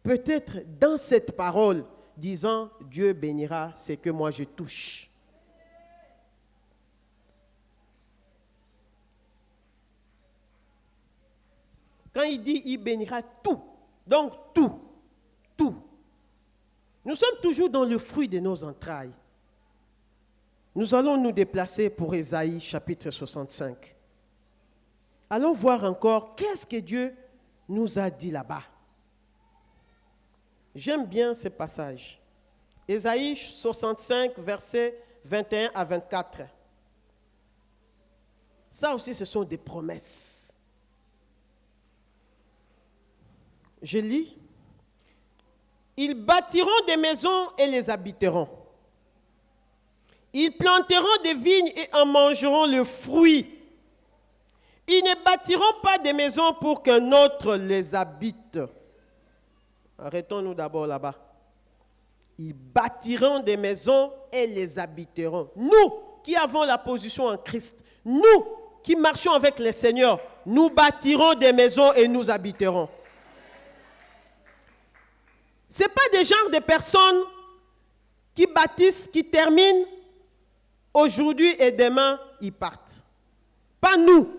peut-être dans cette parole, disant, Dieu bénira ce que moi je touche. Quand il dit, il bénira tout. Donc tout. Tout. Nous sommes toujours dans le fruit de nos entrailles. Nous allons nous déplacer pour Ésaïe chapitre 65. Allons voir encore qu'est-ce que Dieu nous a dit là-bas. J'aime bien ce passage. Ésaïe 65, versets 21 à 24. Ça aussi, ce sont des promesses. Je lis. Ils bâtiront des maisons et les habiteront. Ils planteront des vignes et en mangeront le fruit. Ils ne bâtiront pas des maisons pour qu'un autre les habite. Arrêtons-nous d'abord là-bas. Ils bâtiront des maisons et les habiteront. Nous qui avons la position en Christ, nous qui marchons avec le Seigneur, nous bâtirons des maisons et nous habiterons. Ce n'est pas des genres de personnes qui bâtissent, qui terminent, aujourd'hui et demain, ils partent. Pas nous.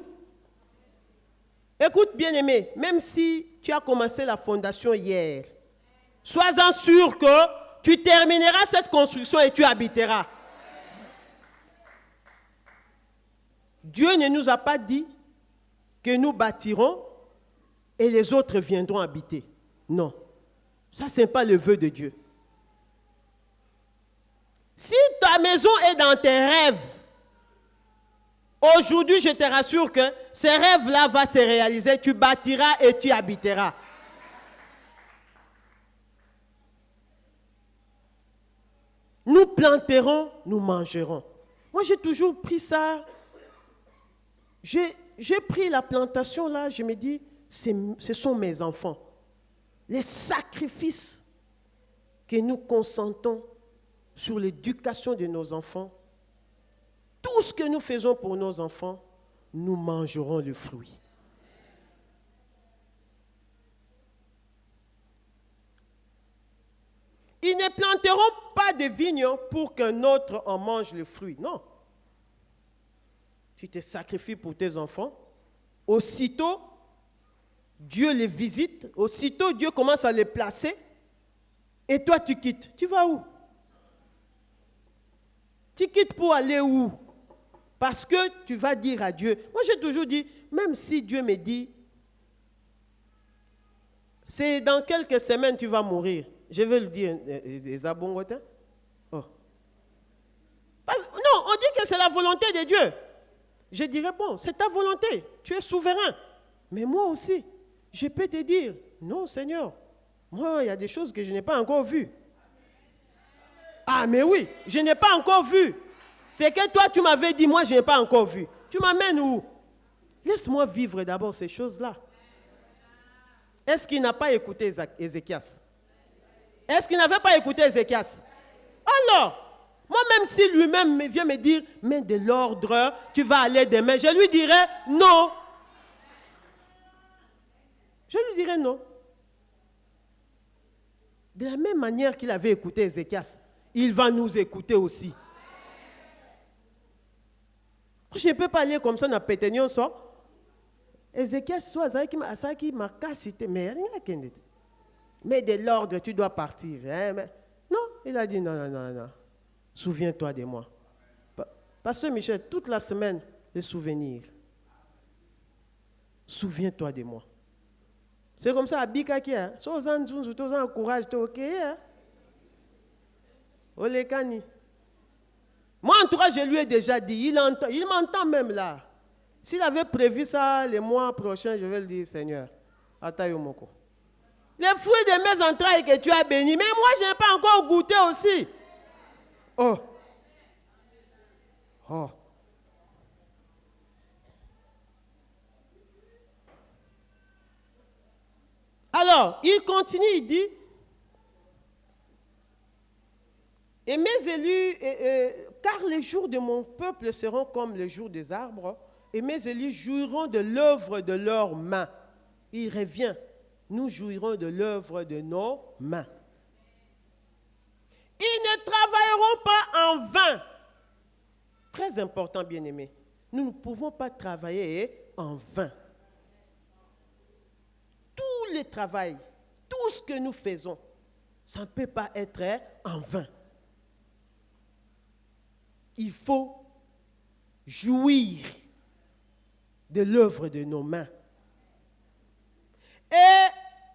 Écoute, bien-aimé, même si tu as commencé la fondation hier, sois-en sûr que tu termineras cette construction et tu habiteras. Dieu ne nous a pas dit que nous bâtirons et les autres viendront habiter. Non. Ça, ce n'est pas le vœu de Dieu. Si ta maison est dans tes rêves, aujourd'hui, je te rassure que ces rêves-là vont se réaliser. Tu bâtiras et tu habiteras. Nous planterons, nous mangerons. Moi, j'ai toujours pris ça. J'ai pris la plantation là, je me dis, ce sont mes enfants. Les sacrifices que nous consentons sur l'éducation de nos enfants, tout ce que nous faisons pour nos enfants, nous mangerons le fruit. Ils ne planteront pas de vignes pour qu'un autre en mange le fruit. Non. Tu te sacrifies pour tes enfants. Aussitôt, Dieu les visite. Aussitôt, Dieu commence à les placer. Et toi, tu quittes. Tu vas où? Tu quittes pour aller où? Parce que tu vas dire à Dieu. Moi, j'ai toujours dit, même si Dieu me dit, c'est dans quelques semaines tu vas mourir. Je vais le dire, Zabongotin. Oh. Non, on dit que c'est la volonté de Dieu. Je dirais, bon, c'est ta volonté. Tu es souverain. Mais moi aussi, je peux te dire, non, Seigneur, moi, il y a des choses que je n'ai pas encore vues. Ah, mais oui, je n'ai pas encore vu. C'est que toi, tu m'avais dit, moi, je n'ai pas encore vu. Tu m'amènes où? Laisse-moi vivre d'abord ces choses-là. Est-ce qu'il n'a pas écouté Ézéchias? Est-ce qu'il n'avait pas écouté Ézéchias? Alors, moi, même si lui-même vient me dire, mets de l'ordre, tu vas aller demain, je lui dirais non. Je lui dirais non. De la même manière qu'il avait écouté Ézéchias, il va nous écouter aussi. Je ne peux pas aller comme ça dans Péténion, ça. Ézéchias, soit ça qui m'a cassé, mais rien qu'un dit. Mais de l'ordre, tu dois partir. Hein? Mais, non, il a dit non. Souviens-toi de moi. Pasteur Michel, toute la semaine, les souvenirs. Souviens-toi de moi. C'est comme ça, à Bikaki, hein? Si vous avez courage, tu es OK. Hein? Olekani. Moi, en tout cas, je lui ai déjà dit, il m'entend même là. S'il avait prévu ça le mois prochain, je vais le dire, Seigneur, Atayomoko. Les fruits de mes entrailles que tu as bénis, mais moi, je n'ai pas encore goûté aussi. Oh. Alors, il continue, il dit, et mes élus, car les jours de mon peuple seront comme les jours des arbres, et mes élus jouiront de l'œuvre de leurs mains. Il revient, nous jouirons de l'œuvre de nos mains. Ils ne travailleront pas en vain. Très important, bien-aimés. Nous ne pouvons pas travailler en vain. le travail, tout ce que nous faisons, ça ne peut pas être en vain. Il faut jouir de l'œuvre de nos mains. Et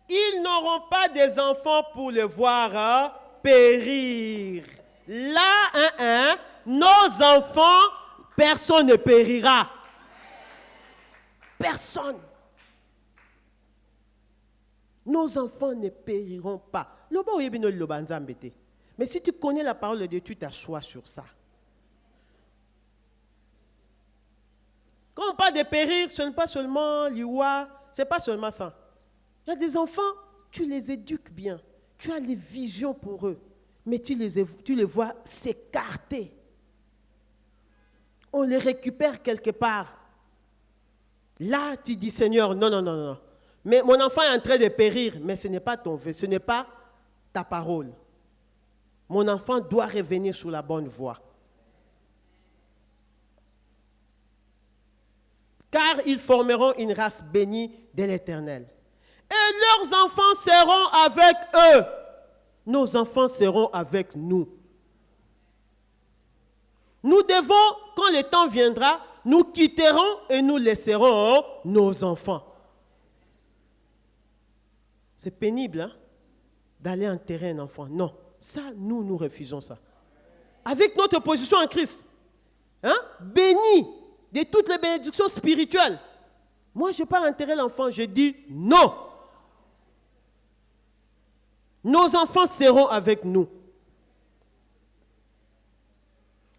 ils n'auront pas des enfants pour le voir périr. Là, nos enfants, personne ne périra. Personne. Nos enfants ne périront pas. Mais si tu connais la parole de Dieu, tu t'assois sur ça. Quand on parle de périr, ce n'est pas seulement l'Iwa, ce n'est pas seulement ça. Il y a des enfants, tu les éduques bien, tu as les visions pour eux, mais tu les vois s'écarter. On les récupère quelque part. Là, tu dis, Seigneur, non. Mais mon enfant est en train de périr, mais ce n'est pas ton vœu, ce n'est pas ta parole. Mon enfant doit revenir sur la bonne voie. Car ils formeront une race bénie de l'Éternel. Et leurs enfants seront avec eux. Nos enfants seront avec nous. Nous devons, quand le temps viendra, nous quitterons et nous laisserons nos enfants. C'est pénible, hein, d'aller enterrer un enfant. Non, ça, nous refusons ça. Avec notre position en Christ, hein, béni de toutes les bénédictions spirituelles. Moi, je ne vais pas enterrer l'enfant, je dis non. Nos enfants seront avec nous.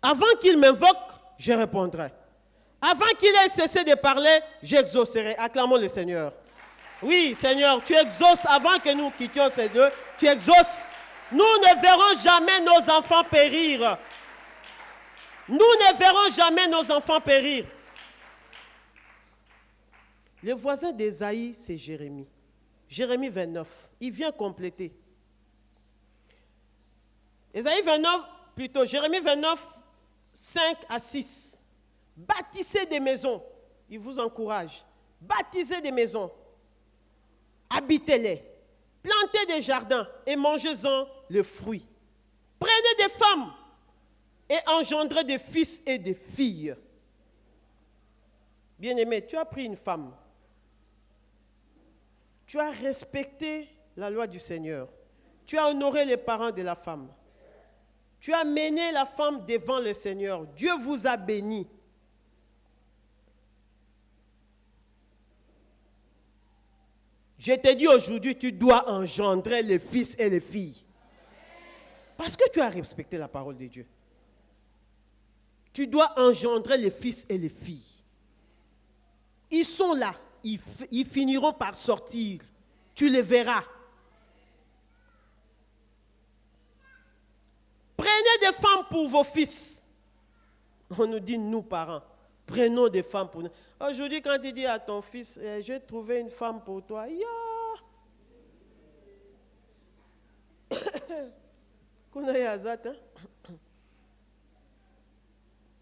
Avant qu'il m'invoque, je répondrai. Avant qu'il ait cessé de parler, j'exaucerai. Acclamons le Seigneur. Oui, Seigneur, tu exauces avant que nous quittions ces deux. Tu exauces. Nous ne verrons jamais nos enfants périr. Nous ne verrons jamais nos enfants périr. Le voisin d'Ésaïe, c'est Jérémie. Jérémie 29. Il vient compléter. Ésaïe 29, plutôt, Jérémie 29, 5 à 6. Bâtissez des maisons. Il vous encourage. Bâtissez des maisons. Habitez-les. Plantez des jardins et mangez-en le fruit. Prenez des femmes et engendrez des fils et des filles. Bien-aimé, tu as pris une femme. Tu as respecté la loi du Seigneur. Tu as honoré les parents de la femme. Tu as mené la femme devant le Seigneur. Dieu vous a béni. Je te dis aujourd'hui, tu dois engendrer les fils et les filles. Parce que tu as respecté la parole de Dieu. Tu dois engendrer les fils et les filles. Ils sont là. Ils finiront par sortir. Tu les verras. Prenez des femmes pour vos fils. On nous dit, nous parents, prenons des femmes pour nous. Aujourd'hui, quand tu dis à ton fils, j'ai trouvé une femme pour toi, il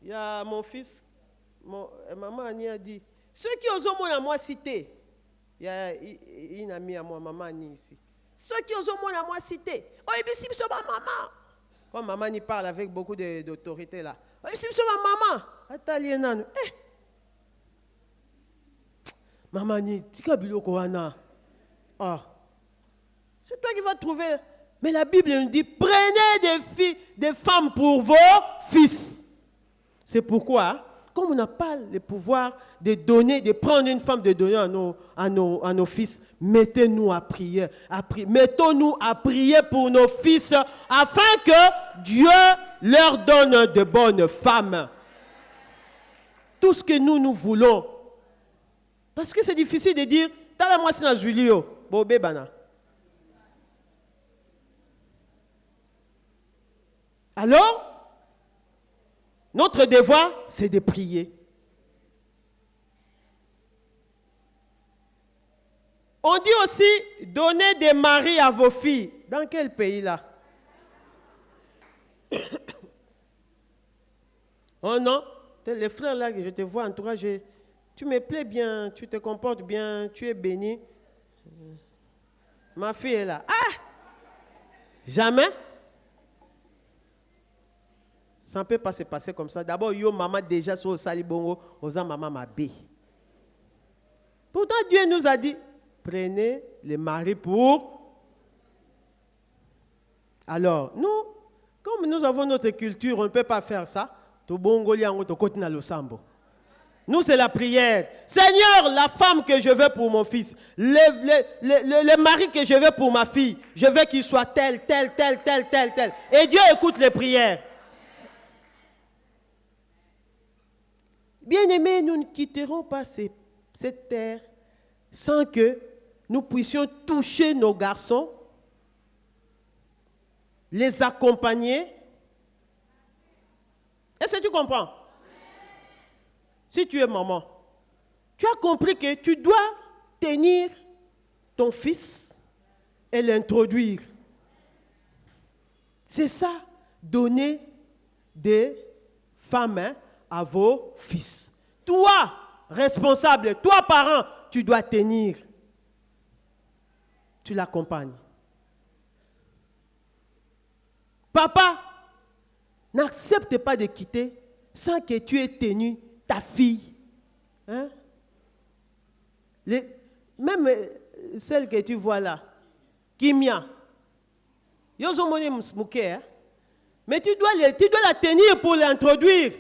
y a mon fils, maman Annie a dit, ceux qui osent moi citer, il y a une amie à moi, maman Annie ici, ceux qui osent moi citer, oh, et bien si c'est ma maman. Quand maman y parle avec beaucoup d'autorité là. Si c'est ma maman, attends, maman ni tikabilo koana. Ah. C'est toi qui vas trouver. Mais la Bible nous dit prenez des femmes pour vos fils. C'est pourquoi, comme on n'a pas le pouvoir de donner, de prendre une femme, de donner à nos fils, mettez-nous à prier. Mettons-nous à prier pour nos fils afin que Dieu leur donne de bonnes femmes. Tout ce que nous voulons. Parce que c'est difficile de dire, t'as moi c'est na Julio, bobé bana. Alors, notre devoir, c'est de prier. On dit aussi, donnez des maris à vos filles. Dans quel pays là? Oh non, les frères là que je te vois, en tout cas, tu me plais bien, tu te comportes bien, tu es béni. Ma fille est là. Ah! Jamais. Ça ne peut pas se passer comme ça. D'abord, yo maman déjà sur le salibongo, osa maman m'a bé. Pourtant, Dieu nous a dit, prenez les maris pour... Alors, nous, comme nous avons notre culture, on ne peut pas faire ça. Nous, c'est la prière. Seigneur, la femme que je veux pour mon fils, le mari que je veux pour ma fille, je veux qu'il soit tel. Et Dieu écoute les prières. Bien-aimés, nous ne quitterons pas cette terre sans que nous puissions toucher nos garçons, les accompagner. Est-ce que tu comprends? Si tu es maman, tu as compris que tu dois tenir ton fils et l'introduire. C'est ça, donner des femmes à vos fils. Toi, responsable, toi, parent, tu dois tenir. Tu l'accompagnes. Papa, n'accepte pas de quitter sans que tu aies tenu ta fille. Hein? Même celle que tu vois là, Kimia, mais tu dois la tenir pour l'introduire.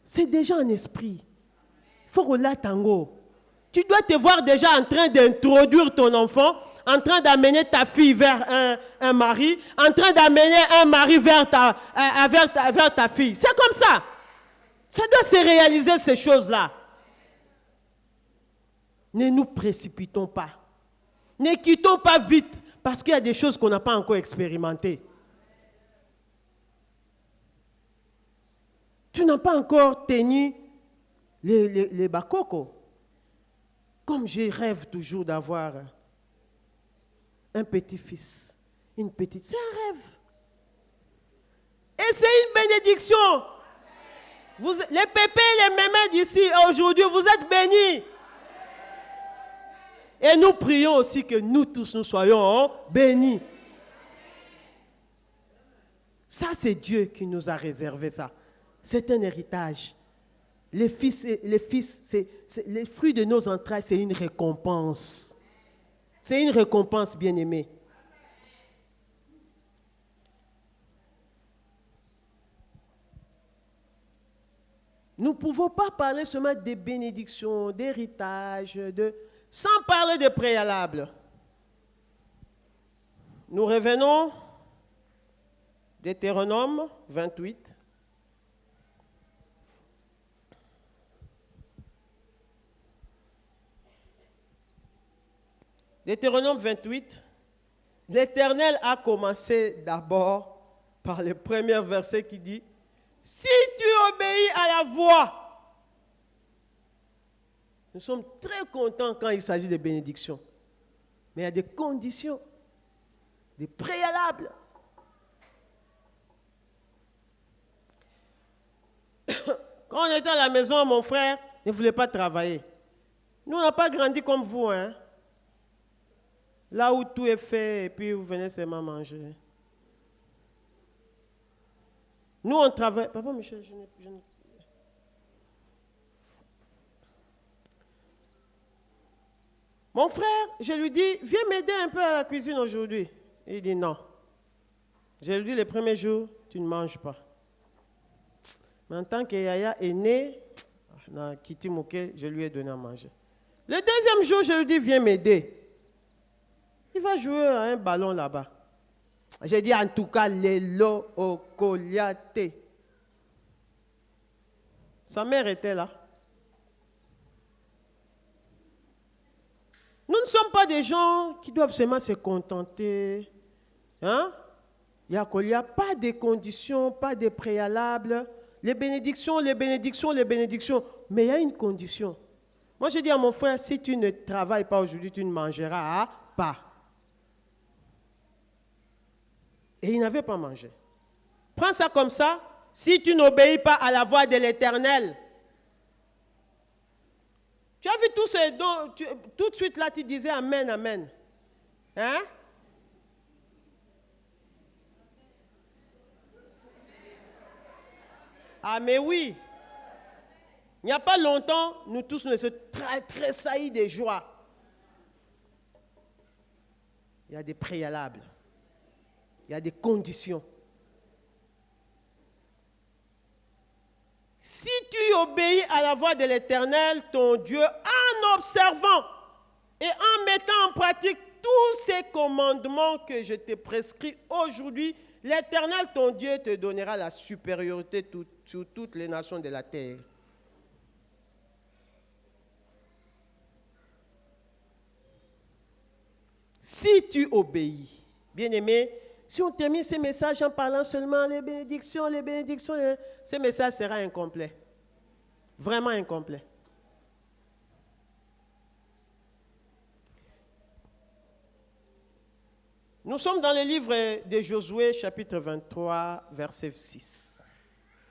C'est déjà un esprit. Il faut rouler tango. Tu dois te voir déjà en train d'introduire ton enfant, en train d'amener ta fille vers un mari, en train d'amener un mari vers ta fille. C'est comme ça. Ça doit se réaliser ces choses-là. Ne nous précipitons pas. Ne quittons pas vite parce qu'il y a des choses qu'on n'a pas encore expérimentées. Tu n'as pas encore tenu les bakoko. Comme je rêve toujours d'avoir un petit-fils, une petite, c'est un rêve. Et c'est une bénédiction. Les pépés, les mémés d'ici, aujourd'hui, vous êtes bénis. Et nous prions aussi que nous tous, nous soyons bénis. Ça, c'est Dieu qui nous a réservé ça. C'est un héritage. Les fruits de nos entrailles, c'est une récompense. C'est une récompense, bien-aimée. Nous ne pouvons pas parler seulement des bénédictions, d'héritage, sans parler de préalables. Nous revenons Deutéronome 28. Deutéronome 28, l'Éternel a commencé d'abord par le premier verset qui dit « Si tu obéis à la voix », nous sommes très contents quand il s'agit de bénédictions. Mais il y a des conditions, des préalables. Quand on était à la maison, mon frère ne voulait pas travailler. Nous, on n'a pas grandi comme vous, hein. Là où tout est fait, et puis vous venez seulement manger. Nous, on travaille. Papa Michel, je n'ai... Mon frère, je lui dis, viens m'aider un peu à la cuisine aujourd'hui. Il dit non. Je lui dis, le premier jour, tu ne manges pas. Mais en tant que Yaya est né, Kiti Mouké, je lui ai donné à manger. Le deuxième jour, je lui dis, viens m'aider. Il va jouer à un ballon là-bas. J'ai dit en tout cas, Lelo Okoliate. Sa mère était là. Nous ne sommes pas des gens qui doivent seulement se contenter. Hein? Il n'y a pas de conditions, pas de préalables. Les bénédictions. Mais il y a une condition. Moi, je dis à mon frère, si tu ne travailles pas aujourd'hui, tu ne mangeras pas. Et il n'avait pas mangé. Prends ça comme ça. Si tu n'obéis pas à la voix de l'Éternel, tu as vu tous ces dons, tout de suite là tu disais Amen, Amen. Hein? Ah, mais oui. Il n'y a pas longtemps, nous tous, nous sommes très saillis de joie. Il y a des préalables. Il y a des conditions. Si tu obéis à la voix de l'Éternel, ton Dieu, en observant et en mettant en pratique tous ces commandements que je te prescris aujourd'hui, l'Éternel, ton Dieu, te donnera la supériorité sur toutes les nations de la terre. Si tu obéis, bien-aimé, si on termine ces messages en parlant seulement les bénédictions, ce message sera incomplet. Vraiment incomplet. Nous sommes dans le livre de Josué, chapitre 23, verset 6.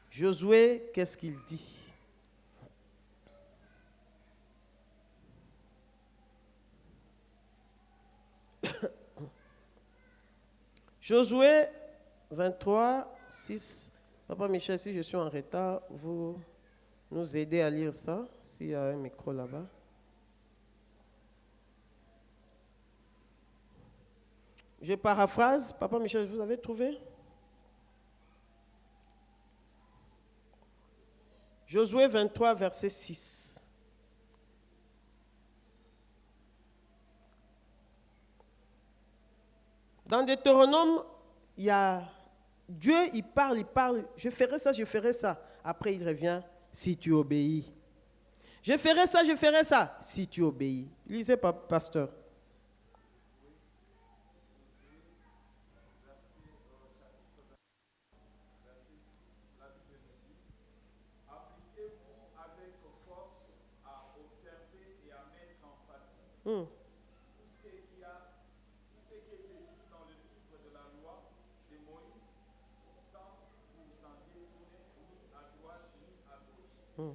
Josué, qu'est-ce qu'il dit? Josué 23, 6. Papa Michel, si je suis en retard, vous nous aidez à lire ça, s'il y a un micro là-bas. Je paraphrase. Papa Michel, vous avez trouvé? Josué 23, verset 6. Dans Deutéronome, il y a Dieu, il parle, je ferai ça. Après, il revient, si tu obéis. Je ferai ça, si tu obéis. Lisez, pasteur. Appliquez-vous avec force à observer et à mettre en pratique tout ce qui est écrit dans le livre de la loi de Moïse, sans vous en détourner ni à droite ni à gauche.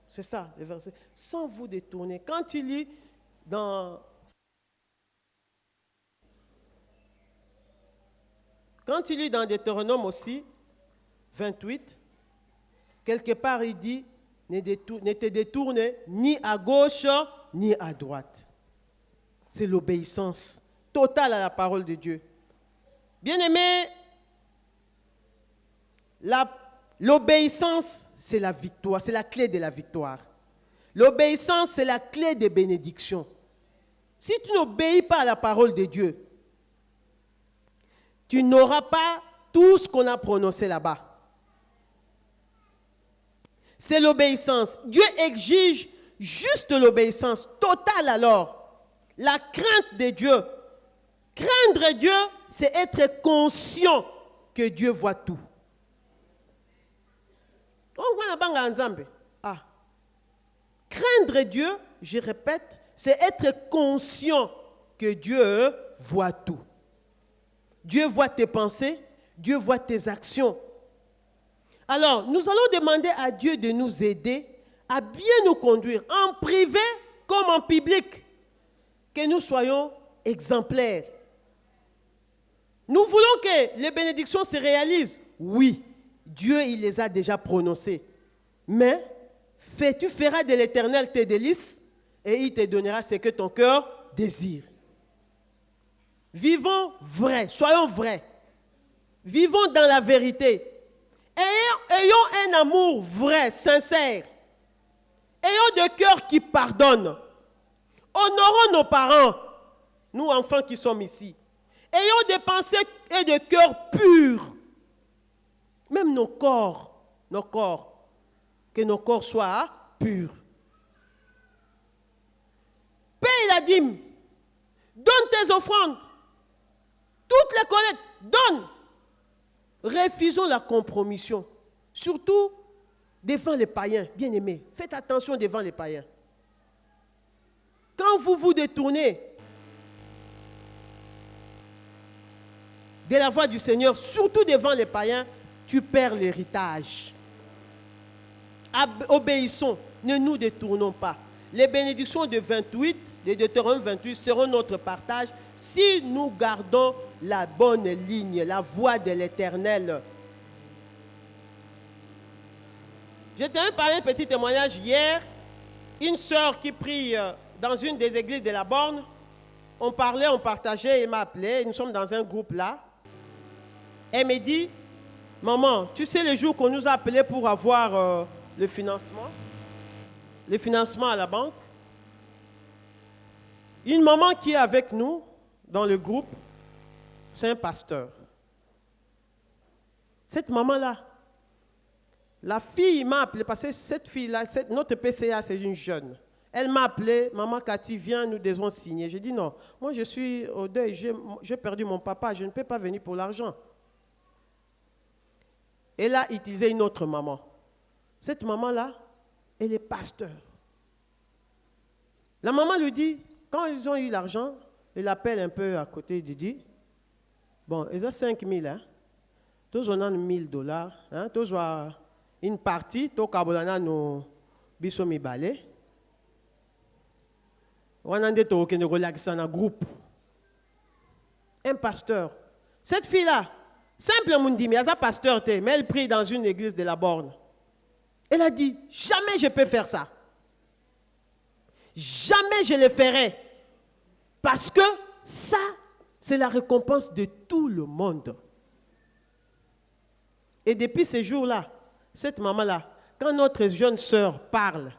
C'est ça, le verset. Sans vous détourner. Quand tu lis dans Deutéronome aussi, 28, quelque part il dit, ne te détourne ni à gauche ni à droite. C'est l'obéissance totale à la parole de Dieu. Bien-aimé, l'obéissance, c'est la victoire, c'est la clé de la victoire. L'obéissance, c'est la clé des bénédictions. Si tu n'obéis pas à la parole de Dieu, tu n'auras pas tout ce qu'on a prononcé là-bas. C'est l'obéissance. Dieu exige juste l'obéissance totale alors. La crainte de Dieu. Craindre Dieu, c'est être conscient que Dieu voit tout. Craindre Dieu, je répète, c'est être conscient que Dieu voit tout. Dieu voit tes pensées, Dieu voit tes actions. Alors, nous allons demander à Dieu de nous aider à bien nous conduire, en privé comme en public, que nous soyons exemplaires. Nous voulons que les bénédictions se réalisent. Oui, Dieu, il les a déjà prononcées. Mais tu feras de l'Éternel tes délices et il te donnera ce que ton cœur désire. Vivons vrai, soyons vrais. Vivons dans la vérité. Ayons un amour vrai, sincère. Ayons des cœurs qui pardonnent. Honorons nos parents, nous enfants qui sommes ici. Ayons des pensées et des cœurs purs. Même nos corps, que nos corps soient purs. Paye la dîme. Donne tes offrandes. Toutes les collectes, donne. Refusons la compromission. Surtout devant les païens, bien-aimés. Faites attention devant les païens. Quand vous vous détournez de la voix du Seigneur, surtout devant les païens, tu perds l'héritage. Obéissons, ne nous détournons pas. les bénédictions de 28, de Deutéronome 28 seront notre partage si nous gardons la bonne ligne, la voie de l'Éternel. Je t'ai parlé un petit témoignage hier. Une sœur qui prie dans une des églises de la Borne, on parlait, on partageait, elle m'a appelé, nous sommes dans un groupe là. Elle me dit, maman, tu sais le jour qu'on nous a appelé pour avoir le financement à la banque? Une maman qui est avec nous dans le groupe, c'est un pasteur. Cette maman-là, la fille m'a appelé, parce que cette fille-là, notre PCA, c'est une jeune. Elle m'a appelé, maman Cathy, viens, nous devons signer. J'ai dit non, moi je suis au deuil, j'ai perdu mon papa, je ne peux pas venir pour l'argent. Elle a utilisé une autre maman. Cette maman-là, elle est pasteur. La maman lui dit, quand ils ont eu l'argent, elle appelle un peu à côté, il dit, bon, ils ont 5 000, hein? Tous on a $1,000, hein? Tous ont une partie, tous kabolana no bisomi balé. On a des qui nous relaxent dans un groupe. Un pasteur. Cette fille-là, simple monde dit, mais elle a pasteur, mais elle prie dans une église de la Borne. Elle a dit, jamais je peux faire ça. Jamais je le ferai. Parce que ça, c'est la récompense de tout le monde. Et depuis ces jours-là, cette maman-là, quand notre jeune sœur parle,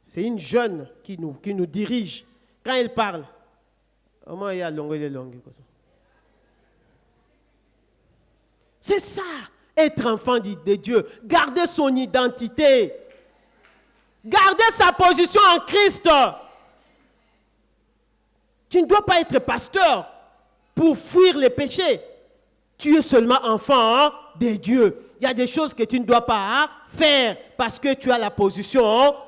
c'est une jeune qui nous dirige. Quand elle parle, comment il y a longue. C'est ça, être enfant de Dieu. Garder son identité. Garder sa position en Christ. Tu ne dois pas être pasteur pour fuir les péchés. Tu es seulement enfant de Dieu. Il y a des choses que tu ne dois pas faire parce que tu as la position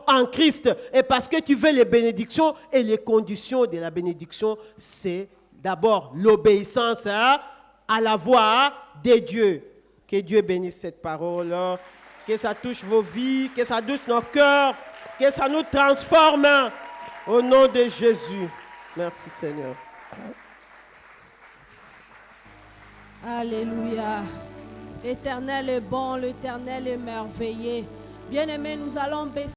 en Christ et parce que tu veux les bénédictions. Et les conditions de la bénédiction, c'est d'abord l'obéissance à la voix de Dieu. Que Dieu bénisse cette parole, que ça touche vos vies, que ça touche nos cœurs, que ça nous transforme au nom de Jésus. Merci Seigneur. Alléluia. L'Éternel est bon, l'Éternel est merveilleux. Bien-aimés, nous allons baisser.